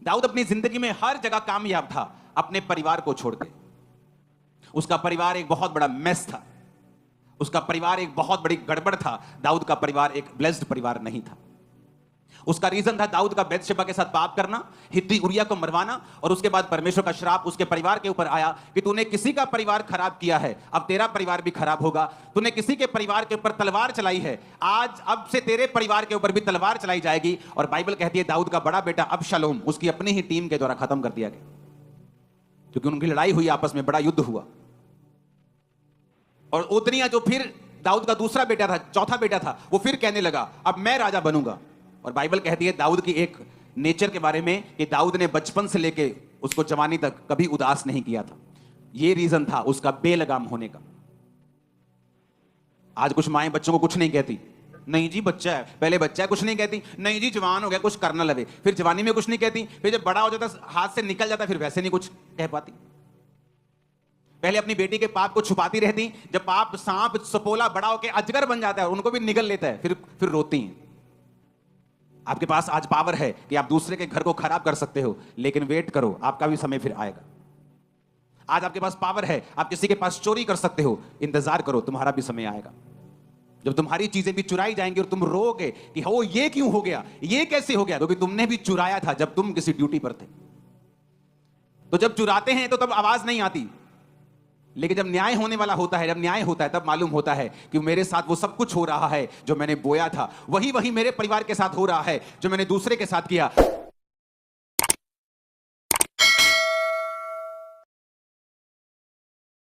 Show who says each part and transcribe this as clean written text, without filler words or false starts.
Speaker 1: दाऊद अपनी जिंदगी में हर जगह कामयाब था, अपने परिवार को छोड़ के। उसका परिवार एक बहुत बड़ा मेस था, उसका परिवार एक बहुत बड़ी गड़बड़ था। दाऊद का परिवार एक ब्लेस्ड परिवार नहीं था। उसका रीजन था दाऊद का बैतशेबा के साथ पाप करना, हित्ती उरिया को मरवाना, और उसके बाद परमेश्वर का श्राप उसके परिवार के ऊपर आया कि तूने किसी का परिवार खराब किया है, अब तेरा परिवार भी खराब होगा। तूने किसी के परिवार के ऊपर तलवार चलाई है, आज अब से तेरे परिवार के ऊपर भी तलवार चलाई जाएगी। और बाइबल कहती है दाऊद का बड़ा बेटा अबशालोम उसकी अपनी ही टीम के द्वारा खत्म कर दिया गया, क्योंकि उनकी लड़ाई हुई, आपस में बड़ा युद्ध हुआ। और उतनिया जो फिर दाऊद का दूसरा बेटा था, चौथा बेटा था, वो फिर कहने लगा अब मैं राजा बनूंगा। और बाइबल कहती है दाऊद की एक नेचर के बारे में कि दाऊद ने बचपन से लेके उसको जवानी तक कभी उदास नहीं किया था। यह रीजन था उसका बेलगाम होने का। आज कुछ माएं बच्चों को कुछ नहीं कहती, नहीं जी बच्चा है, पहले बच्चा है कुछ नहीं कहती, नहीं जी जवान हो गया कुछ करना लगे, फिर जवानी में कुछ नहीं कहती, फिर जब बड़ा हो जाता हाथ से निकल जाता फिर वैसे नहीं कुछ कह पाती। पहले अपनी बेटी के पाप को छुपाती रहती, जब पाप सांप सपोला बड़ा होकर अजगर बन जाता है उनको भी निगल लेता है, फिर रोती हैं। आपके पास आज पावर है कि आप दूसरे के घर को खराब कर सकते हो, लेकिन वेट करो आपका भी समय फिर आएगा। आज आपके पास पावर है, आप किसी के पास चोरी कर सकते हो, इंतजार करो तुम्हारा भी समय आएगा जब तुम्हारी चीजें भी चुराई जाएंगी और तुम रोगे कि हो ये क्यों हो गया, ये कैसे हो गया, क्योंकि तुमने भी चुराया था जब तुम किसी ड्यूटी पर थे। तो जब चुराते हैं तो तब आवाज नहीं आती, लेकिन जब न्याय होने वाला होता है, जब न्याय होता है, तब मालूम होता है कि मेरे साथ वो सब कुछ हो रहा है जो मैंने बोया था, वही मेरे परिवार के साथ हो रहा है जो मैंने दूसरे के साथ किया।